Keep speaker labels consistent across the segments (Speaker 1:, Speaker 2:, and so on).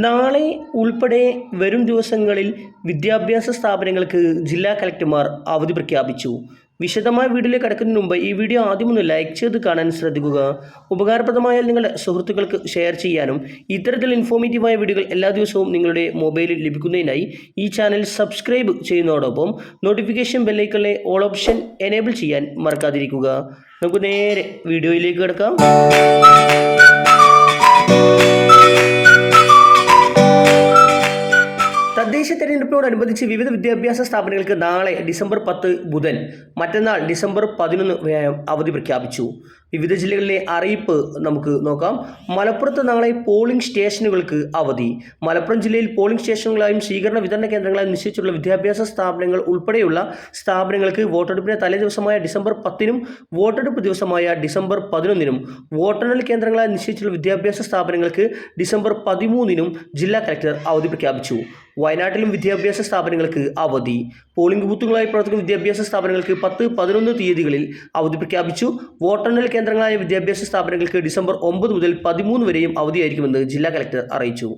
Speaker 1: നാളെ ഉൾപ്പെടെ വരും ദിവസങ്ങളിൽ വിദ്യാഭ്യാസ സ്ഥാപനങ്ങൾക്ക് ജില്ലാ കളക്ടർമാർ അവധി പ്രഖ്യാപിച്ചു. വിശദമായ വീഡിയോയിലേക്ക് കടക്കുന്നതിന് മുമ്പ് ഈ വീഡിയോ ആദ്യമൊന്ന് ലൈക്ക് ചെയ്ത് കാണാൻ ശ്രദ്ധിക്കുക. ഉപകാരപ്രദമായാൽ നിങ്ങളുടെ സുഹൃത്തുക്കൾക്ക് ഷെയർ ചെയ്യാനും ഇത്തരത്തിൽ ഇൻഫോർമേറ്റീവായ വീഡിയോകൾ എല്ലാ ദിവസവും നിങ്ങളുടെ മൊബൈലിൽ ലഭിക്കുന്നതിനായി ഈ ചാനൽ സബ്സ്ക്രൈബ് ചെയ്യുന്നതോടൊപ്പം നോട്ടിഫിക്കേഷൻ ബെല്ലൈക്കണിലെ ഓൾ ഓപ്ഷൻ എനേബിൾ ചെയ്യാൻ മറക്കാതിരിക്കുക. നമുക്ക് നേരെ വീഡിയോയിലേക്ക് കിടക്കാം. തദ്ദേശ തെരഞ്ഞെടുപ്പിനോടനുബന്ധിച്ച് വിവിധ വിദ്യാഭ്യാസ സ്ഥാപനങ്ങൾക്ക് നാളെ ഡിസംബർ 10 ബുധൻ, മറ്റന്നാൾ ഡിസംബർ 11 വ്യാഴം അവധി പ്രഖ്യാപിച്ചു. വിവിധ ജില്ലകളിലെ അറിയിപ്പ് നമുക്ക് നോക്കാം. മലപ്പുറത്ത് നാളെ പോളിംഗ് സ്റ്റേഷനുകൾക്ക് അവധി. മലപ്പുറം ജില്ലയിൽ പോളിംഗ് സ്റ്റേഷനുകളായും സ്വീകരണ വിതരണ കേന്ദ്രങ്ങളായും നിശ്ചയിച്ചിട്ടുള്ള വിദ്യാഭ്യാസ സ്ഥാപനങ്ങൾ ഉൾപ്പെടെയുള്ള സ്ഥാപനങ്ങൾക്ക് വോട്ടെടുപ്പിന് തലേ ദിവസമായ ഡിസംബർ 10 വോട്ടെടുപ്പ് ദിവസമായ ഡിസംബർ 11 വോട്ടെണ്ണൽ കേന്ദ്രങ്ങളായി നിശ്ചയിച്ചിട്ടുള്ള വിദ്യാഭ്യാസ സ്ഥാപനങ്ങൾക്ക് ഡിസംബർ 13 ജില്ലാ കളക്ടർ അവധി പ്രഖ്യാപിച്ചു. വയനാട്ടിലും വിദ്യാഭ്യാസ സ്ഥാപനങ്ങൾക്ക് അവധി. പോളിംഗ് ബൂത്തുകളായി പ്രവർത്തിക്കുന്ന വിദ്യാഭ്യാസ സ്ഥാപനങ്ങൾക്ക് 10, 11 തീയതികളിൽ അവധി പ്രഖ്യാപിച്ചു. വോട്ടെണ്ണൽ കേന്ദ്രങ്ങളായ വിദ്യാഭ്യാസ സ്ഥാപനങ്ങൾക്ക് ഡിസംബർ 9 മുതൽ 13 വരെയും അവധിയായിരിക്കുമെന്ന് ജില്ലാ കളക്ടർ അറിയിച്ചു.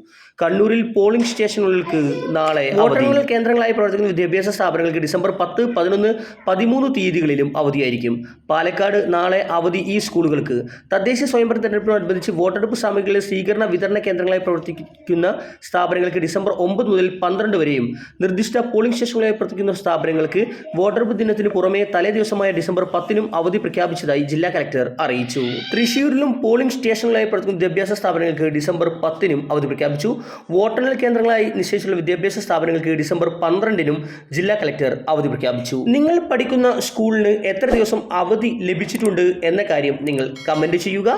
Speaker 1: കണ്ണൂരിൽ പോളിംഗ് സ്റ്റേഷനുകൾക്ക് നാളെ വോട്ടെണ്ണൽ കേന്ദ്രങ്ങളായി പ്രവർത്തിക്കുന്ന വിദ്യാഭ്യാസ സ്ഥാപനങ്ങൾക്ക് ഡിസംബർ 10, 11, 13 തീയതികളിലും അവധിയായിരിക്കും. പാലക്കാട് നാളെ അവധി ഈ സ്കൂളുകൾക്ക്. തദ്ദേശ സ്വയംഭരണ തെരഞ്ഞെടുപ്പിനോടനുബന്ധിച്ച് വോട്ടെടുപ്പ് സാമഗ്രികളിലെ സ്വീകരണ വിതരണ കേന്ദ്രങ്ങളായി പ്രവർത്തിക്കുന്ന സ്ഥാപനങ്ങൾക്ക് ഡിസംബർ 9 മുതൽ 12 വരെയും നിർദ്ദിഷ്ട പോളിംഗ് സ്റ്റേഷനുകളായി പ്രവർത്തിക്കുന്ന സ്ഥാപനങ്ങൾക്ക് വോട്ടെടുപ്പ് ദിനത്തിന് പുറമെ തലേ ദിവസമായ ഡിസംബർ 10 അവധി പ്രഖ്യാപിച്ചതായി ജില്ലാ കളക്ടർ അറിയിച്ചു. തൃശ്ശൂരിലും പോളിംഗ് സ്റ്റേഷനുകളായി പ്രവർത്തിക്കുന്ന വിദ്യാഭ്യാസ സ്ഥാപനങ്ങൾക്ക് ഡിസംബർ 10 അവധി പ്രഖ്യാപിച്ചു. വോട്ടെണ്ണൽ കേന്ദ്രങ്ങളായി നിശ്ചയിച്ചിട്ടുള്ള വിദ്യാഭ്യാസ സ്ഥാപനങ്ങൾക്ക് ഡിസംബർ 12 ജില്ലാ കളക്ടർ അവധി പ്രഖ്യാപിച്ചു. നിങ്ങൾ പഠിക്കുന്ന സ്കൂളിന് എത്ര ദിവസം അവധി ലഭിച്ചിട്ടുണ്ട് എന്ന കാര്യം നിങ്ങൾ കമന്റ് ചെയ്യുക.